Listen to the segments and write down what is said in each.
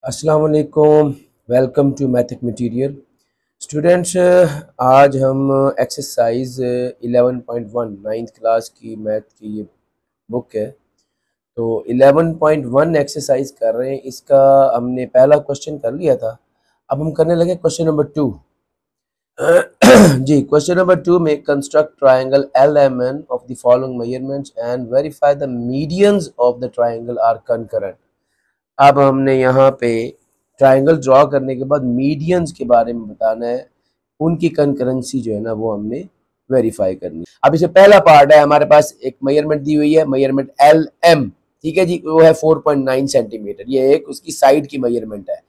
अस्सलाम वालेकुम। Welcome to Mathic material students. आज हम एक्सरसाइज 11.1 नाइन्थ क्लास की मैथ की ये बुक है। तो 11.1 एक्सरसाइज कर रहे हैं। इसका हमने पहला क्वेश्चन कर लिया था। अब हम करने लगे क्वेश्चन नंबर 2। जी, क्वेश्चन नंबर 2 में construct triangle LMN of the following measurements and verify the medians of the triangle are concurrent. अब हमने यहाँ पे ट्राइंगल ड्रॉ करने के बाद मीडियंस के बारे में बताना है, उनकी कंकरेंसी जो है ना वो हमने वेरीफाई करनी है। अब इसे पहला पार्ट है, हमारे पास एक मेजरमेंट दी हुई है, मेजरमेंट LM, ठीक है जी, वो है 4.9 सेंटीमीटर। ये एक उसकी साइड की मेजरमेंट है।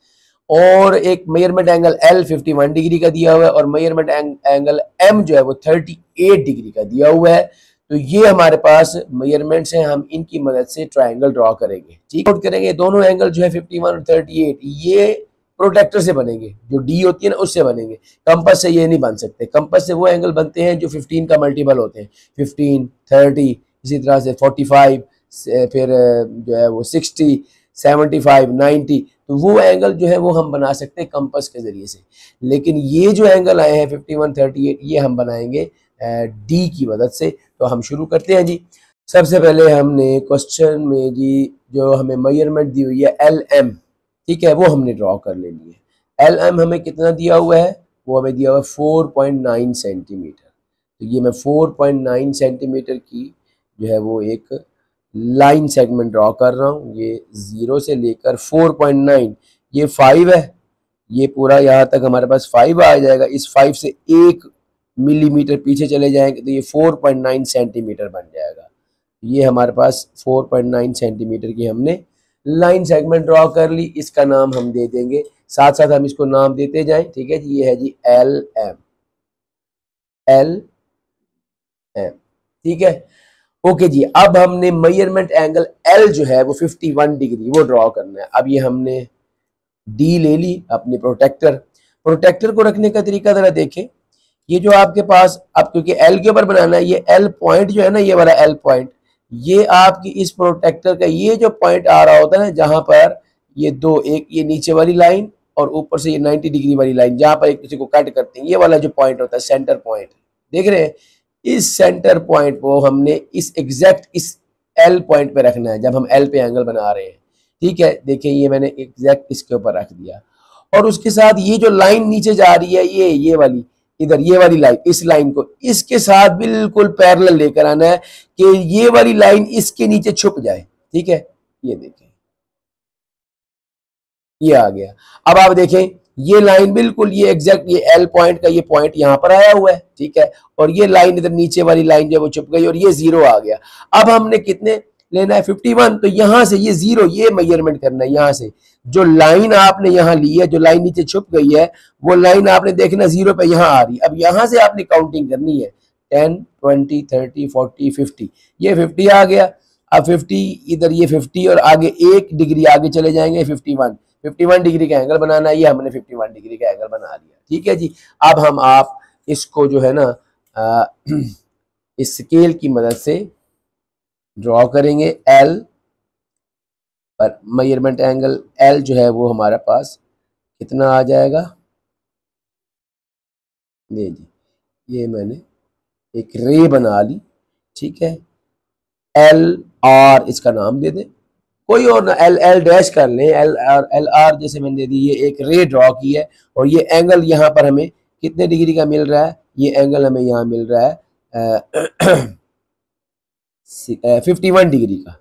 और एक मेजरमेंट एंगल L 51 डिग्री का दिया हुआ है और मेजरमेंट एंगल M जो है वो 38 डिग्री का दिया हुआ है। तो ये हमारे पास मेजरमेंट्स हैं, हम इनकी मदद से ट्राइंगल ड्रॉ करेंगे। ठीक नोट करेंगे, दोनों एंगल जो है 51 और 38 ये प्रोटेक्टर से बनेंगे, जो डी होती है ना उससे बनेंगे। कंपास से ये नहीं बन सकते। कंपास से वो एंगल बनते हैं जो 15 का मल्टीपल होते हैं, 15, 30, इसी तरह से 45, फिर जो है वो 60, 75, 90। तो वो एंगल जो है वो हम बना सकते हैं कंपास के जरिए से। लेकिन ये जो एंगल आए हैं 51, 38 ये हम बनाएंगे डी की मदद से। तो हम शुरू करते हैं जी। सबसे पहले हमने क्वेश्चन में जी जो हमें मेजरमेंट दी हुई है LM, ठीक है, वो हमने ड्रॉ कर लेनी है। LM हमें कितना दिया हुआ है, वो हमें दिया हुआ है 4.9 सेंटीमीटर। तो ये मैं 4.9 सेंटीमीटर की जो है वो एक लाइन सेगमेंट ड्रॉ कर रहा हूँ। ये 0 से लेकर 4.9, ये 5 है, ये पूरा यहाँ तक हमारे पास 5 आ जाएगा। इस 5 से 1 मिलीमीटर पीछे चले जाएंगे तो ये 4.9 सेंटीमीटर बन जाएगा। ये हमारे पास 4.9 सेंटीमीटर की हमने लाइन सेगमेंट ड्रॉ कर ली। इसका नाम हम दे देंगे, साथ साथ हम इसको नाम देते जाएं, ठीक है जी। ये है जी LM, ठीक है, ओके जी। अब हमने मेजरमेंट एंगल L जो है वो 51 डिग्री वो ड्रॉ करना है। अब ये हमने डी ले ली अपने प्रोटेक्टर को रखने का तरीका जरा देखें। ये जो आपके पास, अब क्योंकि L के ऊपर बनाना है, ये L पॉइंट जो है ना, ये वाला L पॉइंट, ये आपकी इस प्रोटेक्टर का ये जो पॉइंट आ रहा होता है ना, जहां पर ये दो, एक ये नीचे वाली लाइन और ऊपर से ये 90 डिग्री वाली लाइन, जहां पर एक दूसरे को कट करते हैं, ये वाला जो पॉइंट होता है सेंटर पॉइंट, देख रहे हैं। इस सेंटर पॉइंट को हमने इस एग्जैक्ट इस L पॉइंट पे रखना है जब हम L पे एंगल बना रहे हैं, ठीक है। देखिए ये मैंने एग्जैक्ट इसके ऊपर रख दिया और उसके साथ ये जो लाइन नीचे जा रही है, ये वाली, इधर ये वाली लाइन, इस लाइन को इसके साथ बिल्कुल पैरेलल लेकर आना है कि ये वाली लाइन इसके नीचे छुप जाए, ठीक है। ये देखें, ये आ गया। अब आप देखें ये लाइन बिल्कुल ये एग्जैक्ट ये L पॉइंट का ये पॉइंट यहां पर आया हुआ है, ठीक है। और ये लाइन इधर नीचे वाली लाइन जो वो छुप गई और ये 0 आ गया। अब हमने कितने लेना है, 51। तो यहां से ये 0 ये मेजरमेंट करना है। यहां से जो लाइन आपने यहां ली है, जो लाइन नीचे छुप गई है, वो लाइन आपने देखना 0 पे यहां आ रही है। अब यहां से आपने काउंटिंग करनी है, 10, 20, 30, 40, 50। ये 50 आ गया। अब 50 इधर, ये 50 और आगे 1 डिग्री आगे चले जाएंगे, 51 डिग्री का एंगल बनाना है। ये हमने 51 डिग्री का एंगल बना लिया, ठीक है जी। अब हम आप इसको जो है ना इस स्केल की मदद से ड्रॉ करेंगे। L पर मेजरमेंट एंगल L जो है वो हमारे पास कितना आ जाएगा, ये जी, ये मैंने एक रे बना ली, ठीक है। LR इसका नाम दे दें, कोई और ना, L डैश कर लें, LR जैसे मैंने दे दी। ये एक रे ड्रॉ की है और ये एंगल यहाँ पर हमें कितने डिग्री का मिल रहा है, ये एंगल हमें यहाँ मिल रहा है 51 डिग्री का,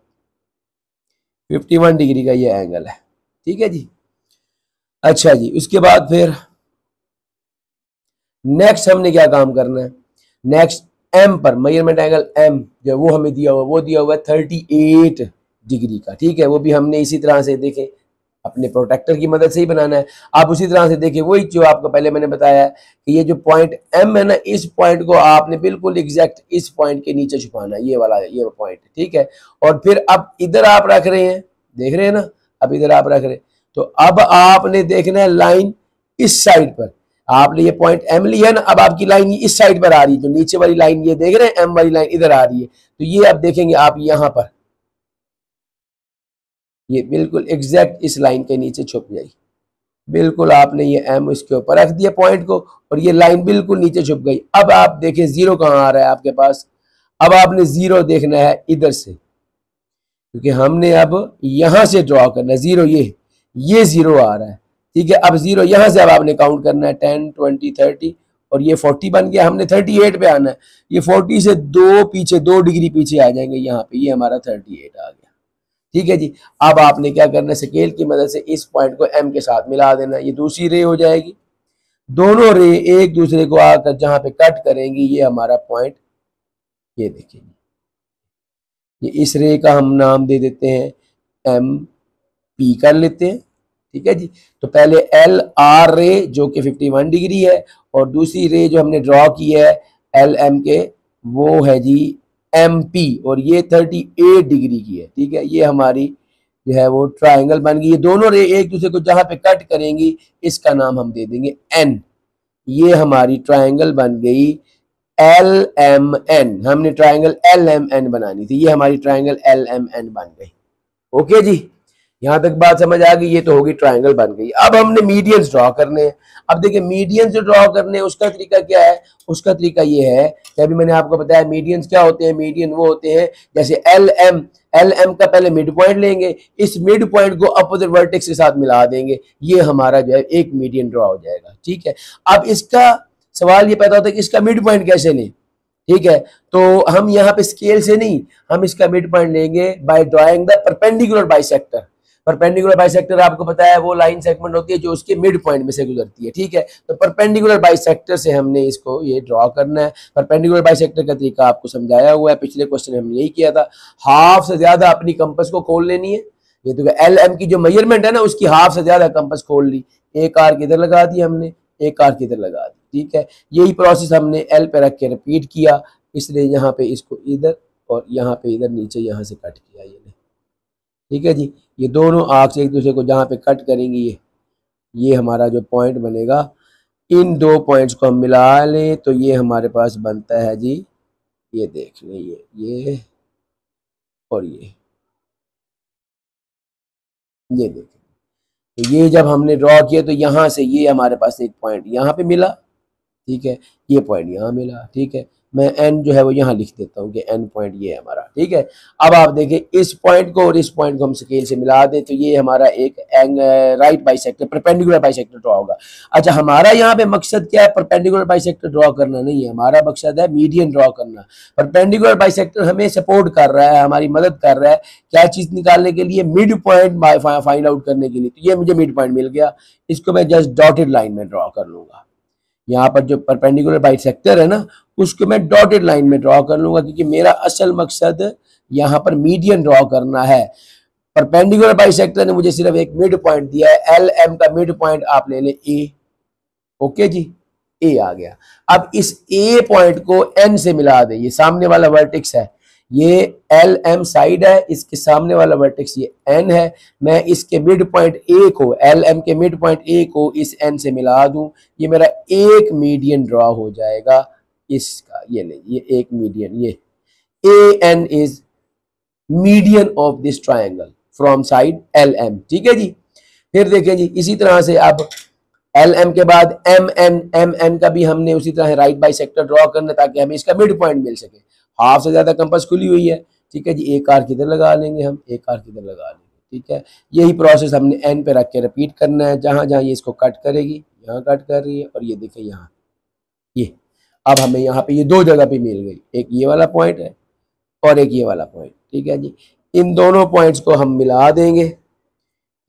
51 डिग्री का ये एंगल है, ठीक है जी। अच्छा जी, उसके बाद फिर नेक्स्ट हमने क्या काम करना है, नेक्स्ट M पर मेजरमेंट एंगल M जो वो हमें दिया हुआ, वो दिया हुआ है 38 डिग्री का, ठीक है। वो भी हमने इसी तरह से देखें अपने प्रोटेक्टर की मदद से ही बनाना है। आप उसी तरह से देखिए, वही जो आपको पहले मैंने बताया कि ये जो पॉइंट M है ना, इस पॉइंट को आपने बिल्कुल एग्जैक्ट इस पॉइंट के नीचे छुपाना है, ये वाला ये पॉइंट, ठीक है। और फिर अब इधर आप रख रहे हैं, देख रहे हैं ना, अब इधर आप रख रहे हैं। तो अब आपने देखना है लाइन इस साइड पर, आपने ये पॉइंट M लिया है ना, अब आपकी लाइन इस साइड पर आ रही है, जो नीचे वाली लाइन ये देख रहे हैं, M वाली लाइन इधर आ रही है। तो ये आप देखेंगे आप यहाँ पर, ये बिल्कुल एग्जैक्ट इस लाइन के नीचे छुप जाएगी। बिल्कुल आपने ये एम इसके ऊपर रख दिया पॉइंट को और ये लाइन बिल्कुल नीचे छुप गई। अब आप देखें जीरो कहाँ आ रहा है आपके पास। अब आपने जीरो देखना है इधर से, क्योंकि हमने अब यहां से ड्रॉ करना है जीरो। ये जीरो आ रहा है, ठीक है। अब जीरो यहां से अब आपने काउंट करना है 10 20 30 और ये 40 बन गया। हमने 38 पे आना है। ये 40 से 2 डिग्री पीछे आ जाएंगे यहाँ पे, ये हमारा 38 आ गया, ठीक है जी। अब आपने क्या करना है, स्केल की मदद से इस पॉइंट को एम के साथ मिला देना। ये दूसरी रे हो जाएगी। दोनों रे एक दूसरे को आकर जहां पे कट करेंगी, ये हमारा पॉइंट, ये देखिए, ये इस रे का हम नाम दे देते हैं एम पी कर लेते हैं, ठीक है जी। तो पहले एल आर रे जो कि 51 डिग्री है और दूसरी रे जो हमने ड्रॉ की है एल एम के, वो है जी एम पी और ये 38 डिग्री की है, ठीक है। ये हमारी जो है वो ट्राइंगल बन गई। ये दोनों रे एक दूसरे को जहां पे कट करेंगी, इसका नाम हम दे देंगे एन। ये हमारी ट्राइंगल बन गई एल एम एन। हमने ट्राइंगल एल एम एन बनानी थी, ये हमारी ट्राइंगल एल एम एन बन गई। ओके जी, यहां तक बात समझ आ गई। ये तो होगी ट्राइंगल बन गई। अब हमने मीडियंस ड्रॉ करने हैं। अब देखिए मीडियंस जो ड्रॉ करने हैं उसका तरीका क्या है। उसका तरीका ये है कि अभी मैंने आपको बताया मीडियंस क्या होते हैं। मीडियन वो होते हैं जैसे एल एम का पहले मिड पॉइंट लेंगे, इस मिड पॉइंट को अपोजिट वर्टेक्स के साथ मिला देंगे, ये हमारा जो है एक मीडियन ड्रॉ हो जाएगा, ठीक है। अब इसका सवाल ये पैदा होता है कि इसका मिड पॉइंट कैसे लें, ठीक है। तो हम यहाँ पे स्केल से नहीं, हम इसका मिड पॉइंट लेंगे by drawing the perpendicular bisector. Perpendicular bisector आपको पता है वो लाइन सेगमेंट होती है जो उसके मिड पॉइंट में से गुजरती है, ठीक है। तो परपेंडिकुलर बाइसेक्टर से हमने इसको ये ड्रॉ करना है। परपेंडिकुलर बाइसेक्टर का तरीका आपको समझाया हुआ है, पिछले क्वेश्चन में हमने यही किया था। हाफ से ज्यादा अपनी कंपास को खोल लेनी है। ये तो एल एम की जो मेजरमेंट है ना, उसकी हाफ से ज्यादा कंपास खोल ली। एक आर्क इधर लगा दी हमने, एक आर्क इधर लगा दी, ठीक है। यही प्रोसेस हमने एल पे रख के रिपीट किया, इसलिए यहाँ पे इसको इधर और यहाँ पे इधर नीचे यहाँ से कट किया, ये ठीक है जी। ये दोनों आर्क्स एक दूसरे को जहाँ पे कट करेंगी, ये हमारा जो पॉइंट बनेगा, इन दो पॉइंट्स को हम मिला लें तो ये हमारे पास बनता है जी, ये देख लें, ये और ये देखें। तो ये जब हमने ड्रॉ किया तो यहाँ से ये हमारे पास एक पॉइंट यहाँ पे मिला, ठीक है। ये पॉइंट यहाँ मिला, ठीक है। मैं एन जो है वो यहाँ लिख देता हूँ कि एन पॉइंट ये है हमारा, ठीक है। अब आप देखें इस पॉइंट को और इस पॉइंट को हम स्केल से मिला दें तो ये हमारा एक right bisector, perpendicular bisector draw होगा। अच्छा, हमारा यहाँ पे मकसद क्या है, परपेंडिकुलर बाइसेक्टर ड्रॉ करना नहीं है, हमारा मकसद है मीडियन ड्रॉ करना। परपेंडिकुलर बाइसेक्टर हमें सपोर्ट कर रहा है, हमारी मदद कर रहा है क्या चीज निकालने के लिए, मिड पॉइंट फाइंड आउट करने के लिए। तो ये मुझे मिड पॉइंट मिल गया, इसको मैं जस्ट डॉटेड लाइन में ड्रॉ कर लूंगा। यहाँ पर जो परपेंडिकुलर बाइसेक्टर है ना, उसको मैं डॉटेड लाइन में ड्रॉ कर लूंगा, क्योंकि मेरा असल मकसद यहाँ पर मीडियन ड्रॉ करना है। परपेंडिकुलर बाइसेक्टर ने मुझे सिर्फ एक मिड पॉइंट दिया है, एल एम का मिड पॉइंट आप ले लें ए। ओके जी, ए आ गया। अब इस ए पॉइंट को एन से मिला दे, ये सामने वाला वर्टेक्स है, ये एल एम साइड है, इसके सामने वाला वर्टेक्स ये एन है। मैं इसके मिड पॉइंट ए को, एल एम के मिड पॉइंट ए को इस एन से मिला दूं, ये मेरा एक मीडियन ड्रॉ हो जाएगा इसका। ये ले, ये एक मीडियन, ये A N is median of this triangle from side L M, ठीक है जी। फिर देखें जी, इसी तरह से अब एल एम के बाद एम एन का भी हमने उसी तरह राइट बाइसेक्टर ड्रॉ करना, ताकि हमें इसका मिड पॉइंट मिल सके। हाफ से ज्यादा कंपास खुली हुई है, ठीक है जी। एक आर्क इधर लगा लेंगे हम, एक आर्क इधर लगा लेंगे, ठीक है। यही प्रोसेस हमने एन पे रख के रिपीट करना है, जहां जहां ये इसको कट करेगी, यहाँ कट कर रही है और ये देखें यहाँ, ये अब हमें यहाँ पे ये दो जगह पे मिल गई, एक ये वाला पॉइंट है और एक ये वाला पॉइंट, ठीक है जी। इन दोनों पॉइंट्स को हम मिला देंगे,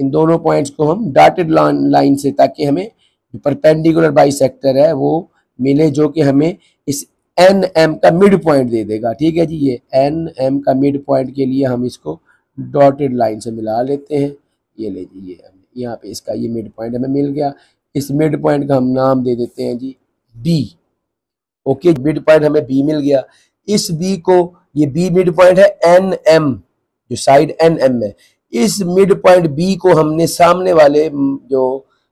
इन दोनों पॉइंट्स को हम डॉटेड लाइन से, ताकि हमें परपेंडिकुलर बाइसेक्टर है वो मिले, जो कि हमें इस एन एम का मिड पॉइंट दे देगा, ठीक है जी। ये एन एम का मिड पॉइंट के लिए हम इसको डॉटेड लाइन से मिला लेते हैं। ये ले जी, ये यहाँ पे इसका ये मिड पॉइंट हमें मिल गया। इस मिड पॉइंट का हम नाम दे देते हैं जी बी। ओके, मिड पॉइंट हमें बी मिल गया। इस बी को, ये बी मिड पॉइंट है एन एम, जो साइड एन एम है, इस मिड पॉइंट बी को हमने सामने वाले जो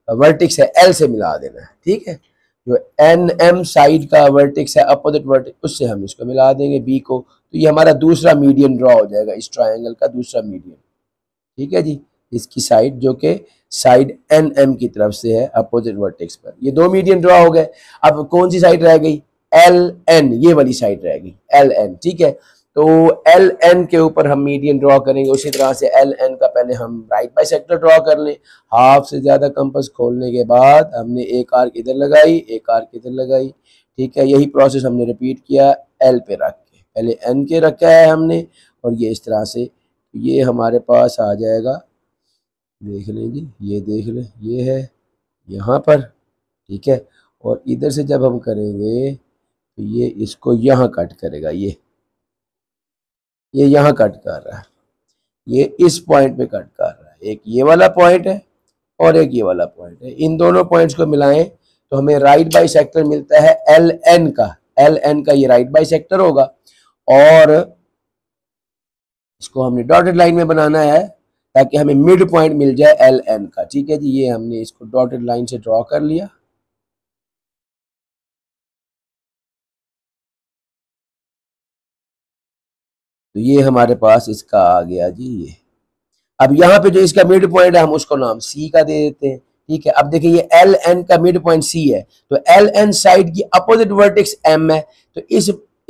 वर्टेक्स है एल से मिला देना है, ठीक है। जो एन एम साइड का वर्टेक्स है, अपोजिट वर्टेक्स, उससे हम इसको मिला देंगे बी को। तो ये हमारा दूसरा मीडियन ड्रॉ हो जाएगा, इस ट्रायंगल का दूसरा मीडियन। ठीक है जी, इसकी साइड जो कि साइड एन एम की तरफ से है अपोजिट वर्टेक्स पर। ये दो मीडियन ड्रॉ हो गए। अब कौन सी साइड रह गई? एल एन, ये वाली साइड रह गई एल एन। ठीक है, तो एल एन के ऊपर हम मीडियन ड्रॉ करेंगे। उसी तरह से एल एन का पहले हम राइट बाइसेक्टर ड्रॉ कर लें। हाफ से ज़्यादा कंपास खोलने के बाद हमने एक आर्क इधर लगाई, एक आर्क इधर लगाई। ठीक है, यही प्रोसेस हमने रिपीट किया एल पे रख के। पहले एन के रखा है हमने, और ये इस तरह से ये हमारे पास आ जाएगा। देख लें जी, ये देख लें, ये है यहाँ पर। ठीक है, और इधर से जब हम करेंगे तो ये इसको यहाँ कट करेगा। ये यहाँ कट कर रहा है, ये इस पॉइंट पे कट कर रहा है। एक ये वाला पॉइंट है और एक ये वाला पॉइंट है। इन दोनों पॉइंट्स को मिलाएं तो हमें राइट बाइसेक्टर मिलता है एल एन का। एल एन का ये राइट बाइसेक्टर होगा, और इसको हमने डॉटेड लाइन में बनाना है ताकि हमें मिड पॉइंट मिल जाए एल एन का। ठीक है जी, ये हमने इसको डॉटेड लाइन से ड्रॉ कर लिया। तो ये हमारे पास इसका आ गया जी ये। अब यहाँ पे जो इसका मिड पॉइंट है हम उसको नाम सी का दे देते हैं। ठीक है, अब देखिए ये एल एन का मिड पॉइंट सी है, तो एल एन साइड की अपोजिट वर्टेक्स एम है, तो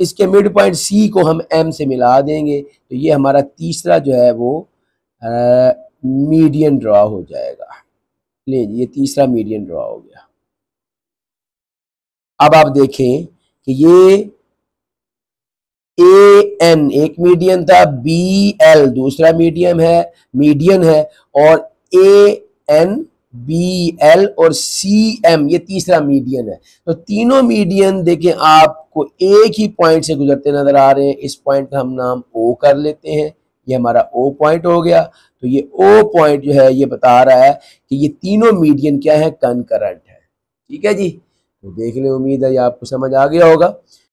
इसके मिड पॉइंट सी को हम एम से मिला देंगे। तो ये हमारा तीसरा जो है वो मीडियन ड्रॉ हो जाएगा। ले ये तीसरा मीडियन ड्रॉ हो गया। अब आप देखें कि ये ए एन एक मीडियन था, बी एल दूसरा मीडियन है, और ए एन, बी एल और सी एम ये तीसरा मीडियन है। तो तीनों मीडियन देखें आपको एक ही पॉइंट से गुजरते नजर आ रहे हैं। इस पॉइंट का हम नाम ओ कर लेते हैं, ये हमारा ओ पॉइंट हो गया। तो ये ओ पॉइंट जो है ये बता रहा है कि ये तीनों मीडियन क्या है, कंकरेंट है। ठीक है जी, तो देख लें, उम्मीद है ये आपको समझ आ गया होगा।